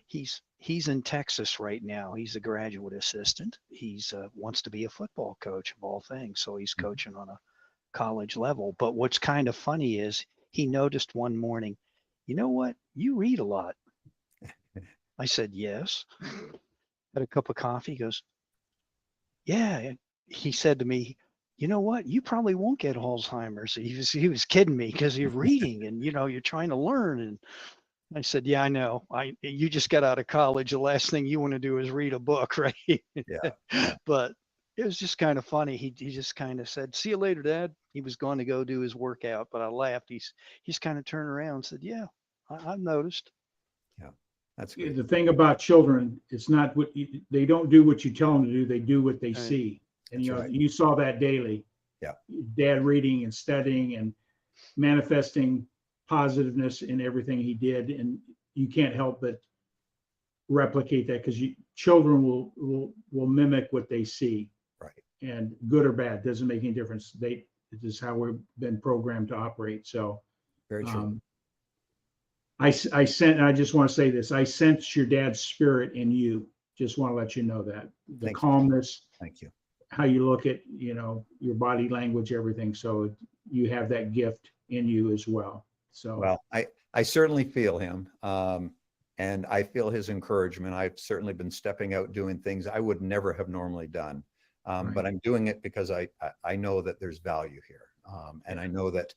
He's in Texas right now. He's a graduate assistant. He's wants to be a football coach of all things. So he's coaching on a college level. But what's kind of funny is he noticed one morning, you know what? You read a lot. I said, yes. Had a cup of coffee. He goes, yeah. He said to me, you know what? You probably won't get Alzheimer's. He was kidding me because you're reading and you're trying to learn. And I said, yeah, I know. You just got out of college. The last thing you want to do is read a book, right? Yeah. But it was just kind of funny. He just kind of said, see you later, Dad. He was going to go do his workout, but I laughed. He's kind of turned around and said, yeah, I've noticed. Yeah. That's great. The thing about children, it's not they don't do what you tell them to do. They do what they Right. see. And That's right. you saw that daily. Yeah. Dad reading and studying and manifesting positiveness in everything he did. And you can't help but replicate that because children will mimic what they see. Right. And good or bad, doesn't make any difference. This is how we've been programmed to operate. So Very true. I just want to say this. I sense your dad's spirit in you. Just want to let you know that the Thank you. calmness, Thank you. how you look at, your body language, everything. So you have that gift in you as well. So, Well, I certainly feel him. And I feel his encouragement. I've certainly been stepping out doing things I would never have normally done. Right. But I'm doing it because I know that there's value here. And I know that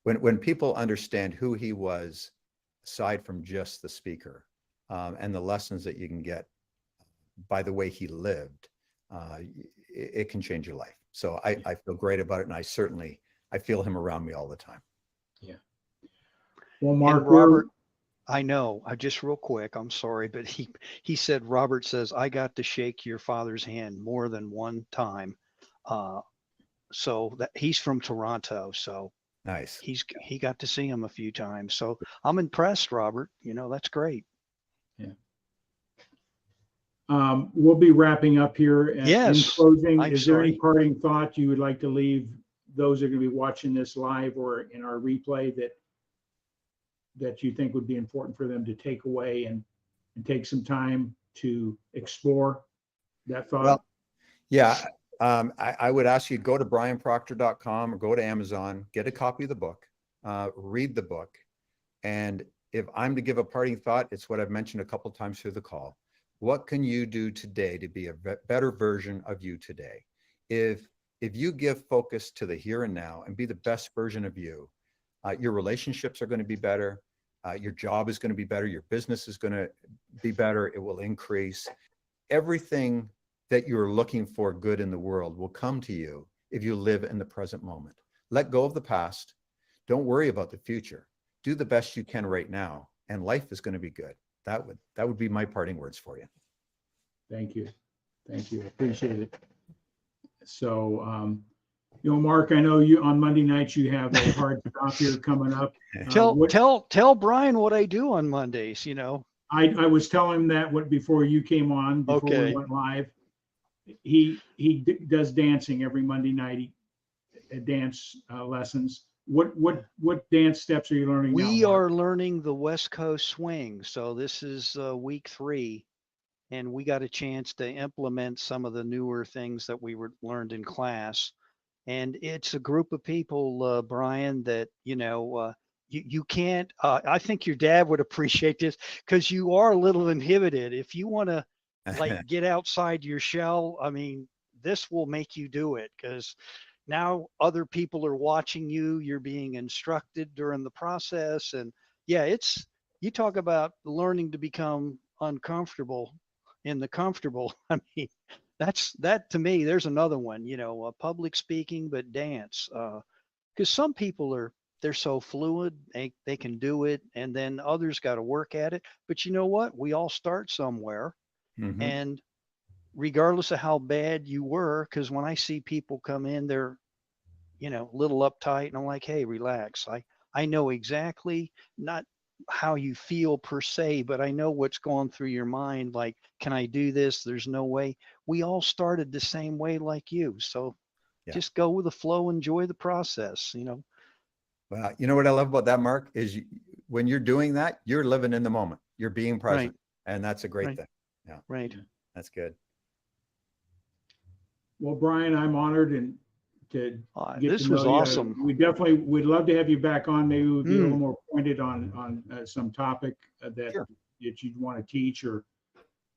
when people understand who he was, aside from just the speaker, and the lessons that you can get by the way he lived, it can change your life. So I feel great about it. And I feel him around me all the time. yeah. Well, Mark, And Robert, I know, just real quick, I'm sorry, but he said, Robert says, I got to shake your father's hand more than one time. So that he's from Toronto. So Nice. he got to see him a few times. So I'm impressed, Robert. That's great. Yeah. We'll be wrapping up here. And Yes, in closing, I'm is there any sorry. parting thought you would like to leave those that are going to be watching this live or in our replay that you think would be important for them to take away and take some time to explore that thought? Well, yeah. I would ask you to go to brianproctor.com or go to Amazon, get a copy of the book, read the book. And if I'm to give a parting thought, it's what I've mentioned a couple times through the call. What can you do today to be a better version of you today? If you give focus to the here and now and be the best version of you, your relationships are going to be better. Your job is going to be better. Your business is going to be better. It will increase. Everything that you're looking for good in the world will come to you if you live in the present moment. Let go of the past. Don't worry about the future. Do the best you can right now, and life is going to be good. That would be my parting words for you. Thank you. Thank you. Appreciate it. So, Mark, I know you on Monday nights you have a hard stop here coming up. Tell Brian what I do on Mondays. I was telling him that before you came on, before we went live. He does dancing every Monday night. Dance lessons. What dance steps are you learning now? We are learning the West Coast swing. So this is week 3, and we got a chance to implement some of the newer things that we learned in class. And it's a group of people, Brian, that you can't. I think your dad would appreciate this, because you are a little inhibited. If you want to get outside your shell, I mean, this will make you do it, because now other people are watching you. You're being instructed during the process. And yeah, you talk about learning to become uncomfortable in the comfortable. I mean, that to me, there's another one, public speaking, but dance. Because some people they're so fluid, they can do it, and then others got to work at it. But you know what? We all start somewhere. Mm-hmm. And regardless of how bad you were, because when I see people come in, they're, a little uptight, and I'm like, hey, relax. I know exactly, not how you feel per se, but I know what's going through your mind. Like, can I do this? There's no way. We all started the same way like you. So just go with the flow, enjoy the process, Well, you know what I love about that, Mark, is when you're doing that, you're living in the moment. You're being present. Right. And that's a great thing. Yeah. Right. That's good. Well, Brian, I'm honored to get this to know was awesome. We'd love to have you back on. Maybe we'd be a little more pointed on some topic that you'd want to teach or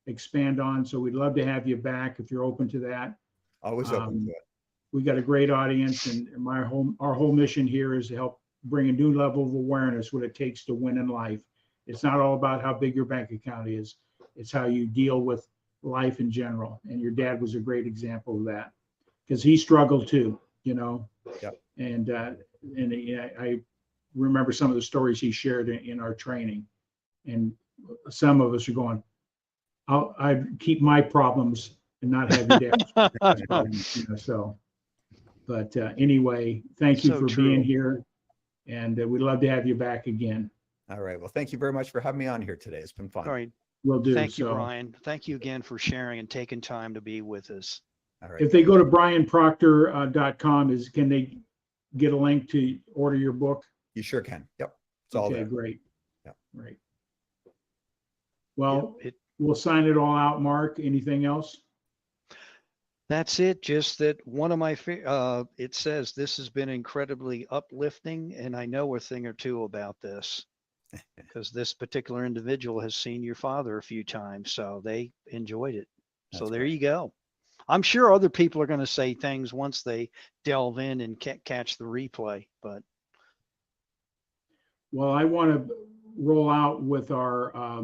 expand on. So we'd love to have you back if you're open to that. Always open to it. We got a great audience, and our whole mission here is to help bring a new level of awareness what it takes to win in life. It's not all about how big your bank account is. It's how you deal with life in general. And your dad was a great example of that, because he struggled too, Yep. And I remember some of the stories he shared in our training, and some of us are going, I'd keep my problems and not have your dad's problems, so. But anyway, thank you for being here, and we'd love to have you back again. All right. Well, thank you very much for having me on here today. It's been fun. All right. Will do. Thank you, Brian. Thank you again for sharing and taking time to be with us. All right. If they go to brianproctor.com, can they get a link to order your book? You sure can. Yep. It's all there. Okay, great. Yep. Great. Well, we'll sign it all out, Mark. Anything else? That's it. Just that one of my, it says this has been incredibly uplifting, and I know a thing or two about this, because this particular individual has seen your father a few times, so they enjoyed it. So there you go. I'm sure other people are going to say things once they delve in and catch the replay, but. Well, I want to roll out with our,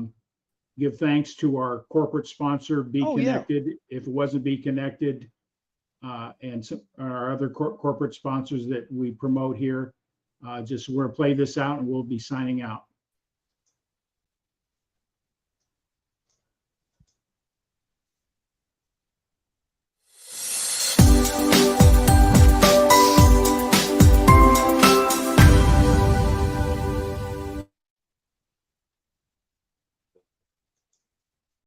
give thanks to our corporate sponsor, Be Connected. If it wasn't Be Connected, and some our other corporate sponsors that we promote here, we're going to play this out and we'll be signing out.